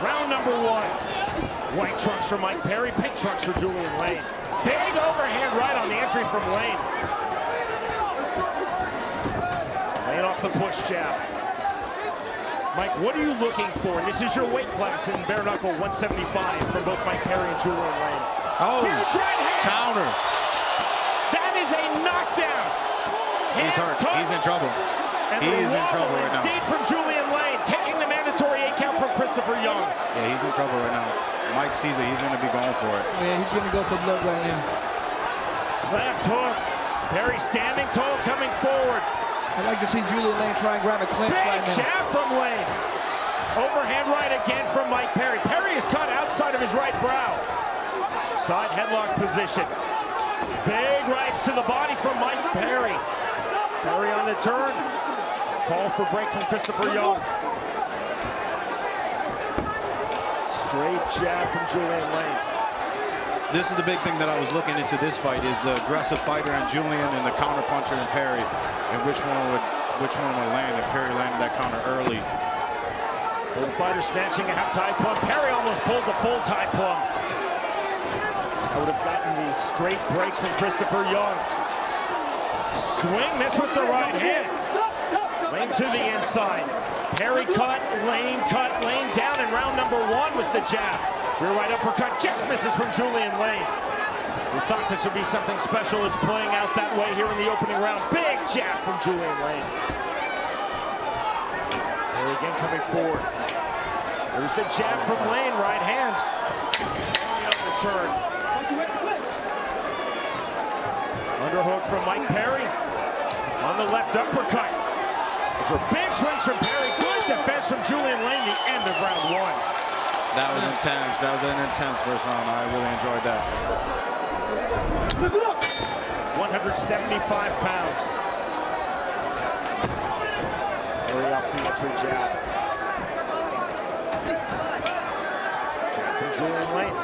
Round number 1. White trunks for Mike Perry, pink trunks for Julian Lane. Big overhand right on the entry from Lane. Lane off the push jab. Mike, what are you looking for? This is your weight class in bare knuckle 175 from both Mike Perry and Julian Lane. Oh, huge right hand. Counter. That is a knockdown. He's hurt. He's in trouble. And he's in trouble right now. Indeed from Julian Lane, taking the mandatory 8 count from Christopher Young. Yeah, he's in trouble right now. Mike sees it. He's going to be going for it. Yeah, he's going to go for blood right now. Left hook. Perry standing tall, coming forward. I'd like to see Julian Lane try and grab a clinch right now. Big jab from Lane. Overhand right again from Mike Perry. Perry is caught outside of his right brow. Side headlock position. Big rights to the body from Mike Perry. Perry on the turn. Call for break from Christopher Young. Straight jab from Julian Lane. This is the big thing that I was looking into this fight, is the aggressive fighter in Julian and the counter puncher in Perry, and which one would land. And Perry landed that counter early. Both fighters snatching a half tie plum. Perry almost pulled the full tie plum. I would have gotten the straight break from Christopher Young. Swing, miss with the right hand. Lane to the inside. Perry cut, Lane down in round number 1 with the jab. Rear right uppercut, just misses from Julian Lane. We thought this would be something special. It's playing out that way here in the opening round. Big jab from Julian Lane. Perry again coming forward. There's the jab from Lane, right hand. Up the turn. Underhook from Mike Perry. On the left uppercut. Those are big swings from Perry. Good defense from Julian Lane, the end of round 1. That was intense. That was an intense first round. I really enjoyed that. 175 pounds. Perry off the entry jab. Jab from Julian Lane.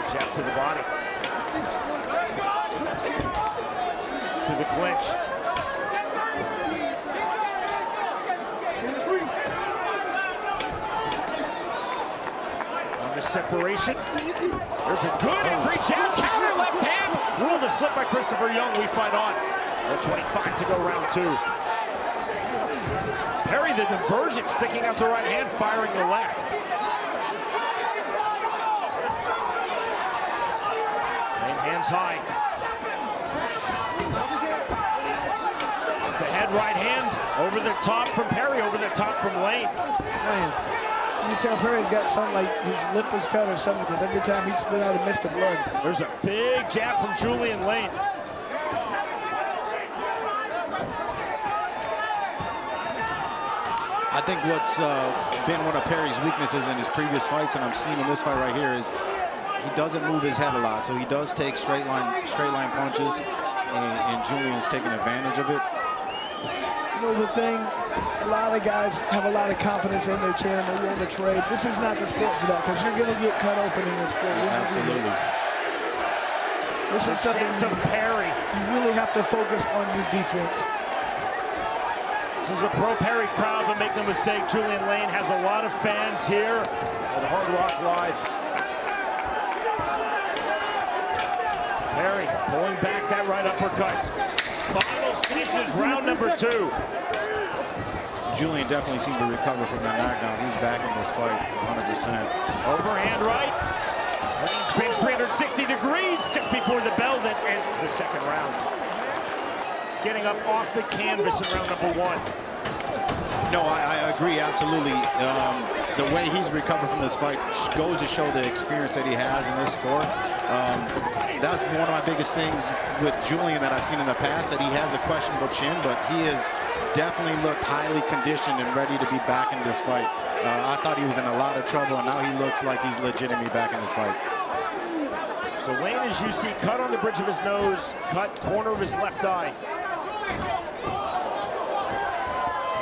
Jab to the body. To the clinch. On the separation. There's a good entry jab. Counter left hand. Ruled a slip by Christopher Young. We fight on. 125 to go round 2. Perry the divergent, sticking out the right hand, firing the left. Hands high. Off the head, right hand. Over the top from Perry, over the top from Lane. Man, you can tell Perry's got something like his lip was cut or something, because every time he spit out a mist of blood. There's a big jab from Julian Lane. I think what's been one of Perry's weaknesses in his previous fights, and I'm seeing in this fight right here, is he doesn't move his head a lot, so he does take straight line punches, and Julian's taking advantage of it. You know the thing, a lot of guys have a lot of confidence in their chin, they're willing to trade. This is not the sport for that, because you're going to get cut open in this sport. Absolutely. This is something to Perry. You really have to focus on your defense. This is a pro Perry crowd, but make no mistake, Julian Lane has a lot of fans here at Hard Rock Live. Perry pulling back that right uppercut. Final stages, round number 2. Julian definitely seemed to recover from that knockdown. He's back in this fight 100%. Overhand right. Lane spins 360 degrees just before the bell that ends the second round. Getting up off the canvas in round number 1. No, I agree, absolutely. The way he's recovered from this fight goes to show the experience that he has in this sport. That's one of my biggest things with Julian that I've seen in the past, that he has a questionable chin, but he has definitely looked highly conditioned and ready to be back in this fight. I thought he was in a lot of trouble, and now he looks like he's legitimately back in this fight. So Lane, as you see, cut on the bridge of his nose, cut corner of his left eye.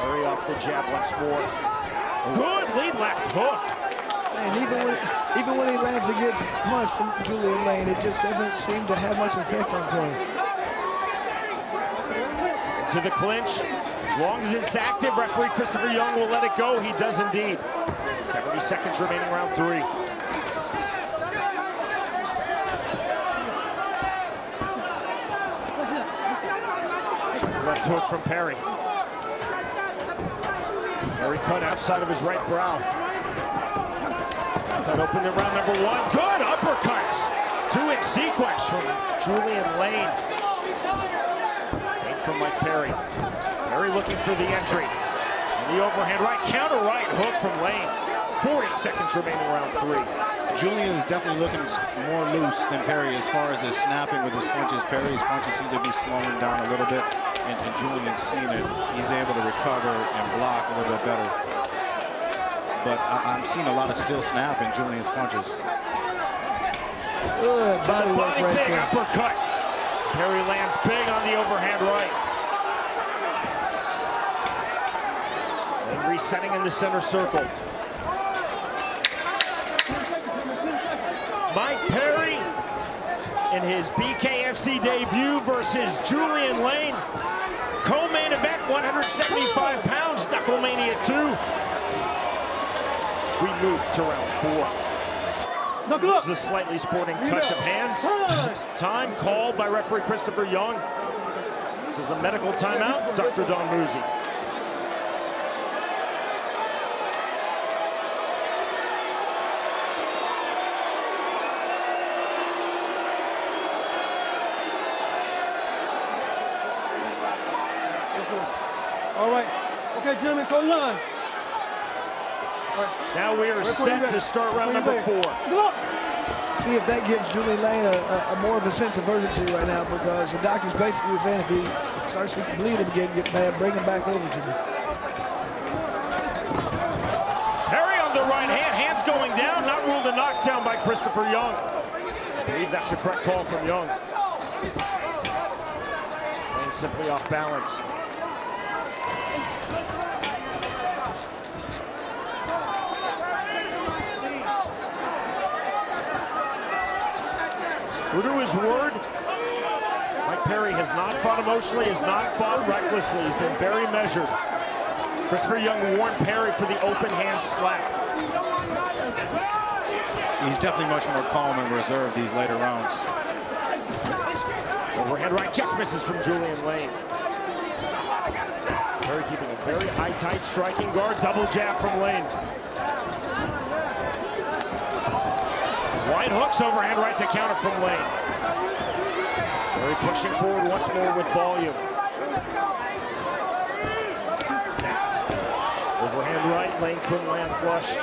Perry off the jab once more. Good lead left hook. And even when he lands a good punch from Julian Lane, it just doesn't seem to have much effect on Perry. To the clinch. As long as it's active, referee Christopher Young will let it go. He does indeed. 70 seconds remaining, round 3. Left hook from Perry. Perry cut outside of his right brow. Cut open in round number 1. Good uppercuts. 2 in sequence from Julian Lane. Feint from Mike Perry. Perry looking for the entry. And the overhand right, counter right hook from Lane. 40 seconds remaining, round 3. Julian is definitely looking more loose than Perry as far as his snapping with his punches. Perry's punches seem to be slowing down a little bit, and Julian's seen it. He's able to recover and block a little bit better. But I'm seeing a lot of still snap in Julian's punches. Good body work right Big there. uppercut. Perry lands big on the overhand right. And resetting in the center circle. Mike Perry in his BKFC debut versus Julian Lane. Co-main event, 175 pounds, Knuckle Mania 2. We move to round 4. Knuckle up. This is a slightly sporting touch of hands. Time called by referee Christopher Young. This is a medical timeout, Dr. Don Muzi. All right. Okay, gentlemen, go line. Now we are set to start round number 4. See if that gives Julian Lane a more of a sense of urgency right now, because the doctor's basically saying if he starts to bleed again, get bad, bring him back over to me. Perry on the right hand, hands going down, not ruled a knockdown by Christopher Young. I believe that's the correct call from Young. Lane simply off balance. True to his word, Mike Perry has not fought emotionally, has not fought recklessly. He's been very measured. Christopher Young warned Perry for the open hand slap. He's definitely much more calm and reserved these later rounds. Overhand right just misses from Julian Lane. Perry keeping a very high, tight striking guard. Double jab from Lane. Wide hooks, overhand right to counter from Lane. Perry pushing forward once more with volume. Overhand right, Lane couldn't land flush.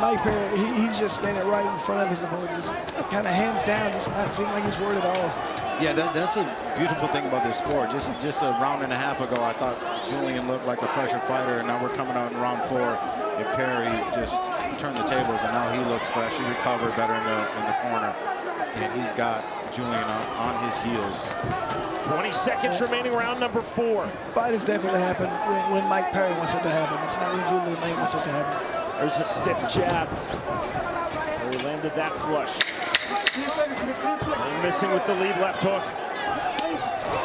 Mike Perry, he's just standing right in front of his opponent, just kind of hands down, just not seem like he's worried at all. Yeah, that's a beautiful thing about this sport. Just a round and a half ago, I thought Julian looked like a fresher fighter, and now we're coming out in round 4, and Perry just turned the tables, and now he looks fresh. He recovered better in the corner, and he's got Julian on his heels. 20 seconds remaining, round number 4. Fight has definitely happened when Mike Perry wants it to happen. It's not when Julian Lane wants it to happen. There's a stiff jab. Perry landed that flush. Lane missing with the lead left hook.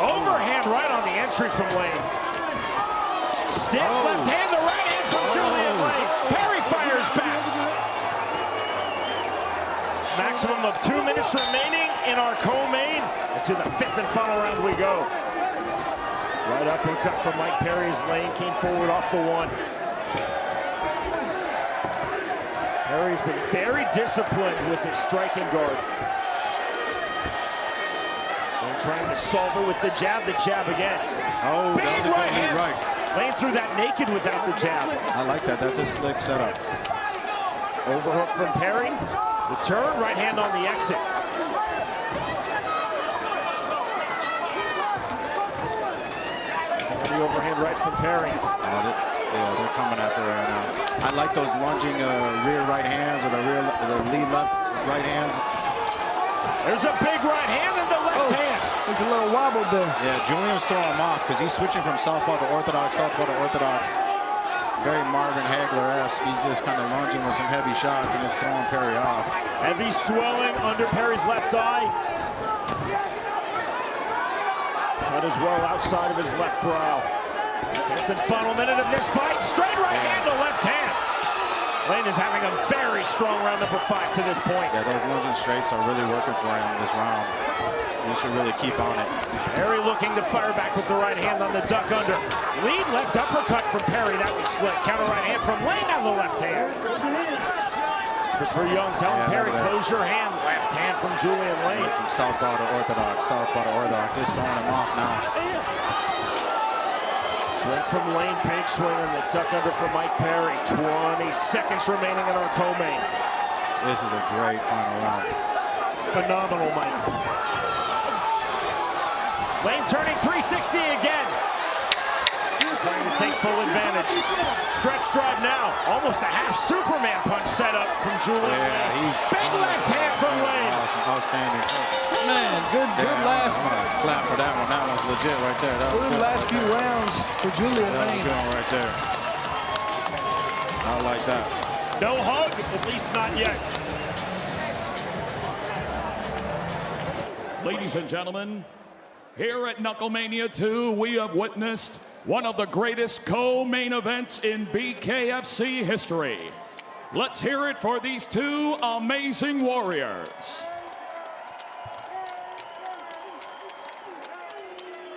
Overhand right on the entry from Lane. Stiff left hand, the right hand from Julian Lane. Perry fires back. Maximum of 2 minutes remaining in our co-main. And to the 5th and final round we go. Right uppercut from Mike Perry as Lane came forward off the 1. Perry's been very disciplined with his striking guard. Lane trying to solve it with the jab again. Oh, big that was a right good lead hand. right. Lane threw that naked without the jab. I like that. That's a slick setup. Overhook from Perry. The turn, right hand on the exit. And the overhand right from Perry. Yeah, they're coming after her right now. I like those lunging rear right hands or the lead left right hands. There's a big right hand and the left hand. There's a little wobble there. Yeah, Julian's throwing him off because he's switching from southpaw to orthodox, very Marvin Hagler-esque. He's just kind of lunging with some heavy shots and just throwing Perry off. Heavy swelling under Perry's left eye. Cut as well outside of his left brow. 10th and final minute of this fight. Straight right hand to left hand. Lane is having a very strong round number 5 to this point. Yeah, those lunging straights are really working for him this round. He should really keep on it. Perry looking to fire back with the right hand on the duck under. Lead left uppercut from Perry. That was slick. Counter right hand from Lane on the left hand. Christopher Young telling Perry, close your hand. Left hand from Julian Lane. From southpaw to orthodox, southpaw to orthodox. Just throwing him off now. Swing from Lane, big swing on the duck under from Mike Perry. 20 seconds remaining in our co-main. This is a great final round. Phenomenal, Mike. Lane turning 360 again. Trying to take full advantage. Stretch drive now. Almost a half Superman punch set up from Julian Lane. He's big left hand from Lane. Awesome, outstanding. Man, good last. I'm gonna clap for that one. That was legit right there. That was Good last few rounds for Julian Lane. Good one right there. I like that. No hug, at least not yet. Ladies and gentlemen, here at Knucklemania 2, we have witnessed one of the greatest co-main events in BKFC history. Let's hear it for these two amazing warriors.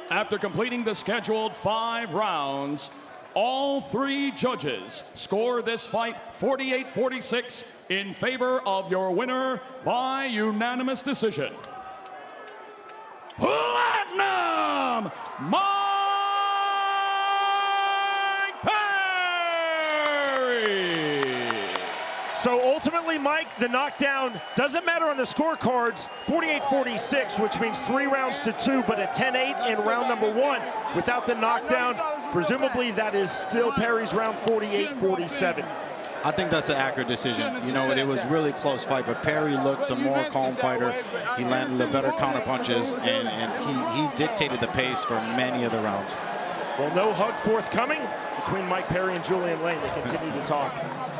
After completing the scheduled 5 rounds, all 3 judges score this fight 48-46 in favor of your winner by unanimous decision. Platinum, Mike Perry! So ultimately, Mike, the knockdown doesn't matter on the scorecards. 48-46, which means 3 rounds to 2, but a 10-8 in round number 1. Without the knockdown, presumably that is still Perry's round 48-47. I think that's an accurate decision. You know, it was really close fight, but Perry looked a more calm fighter. He landed the better counter punches, and he dictated the pace for many of the rounds. Well, no hug forthcoming between Mike Perry and Julian Lane. They continue to talk.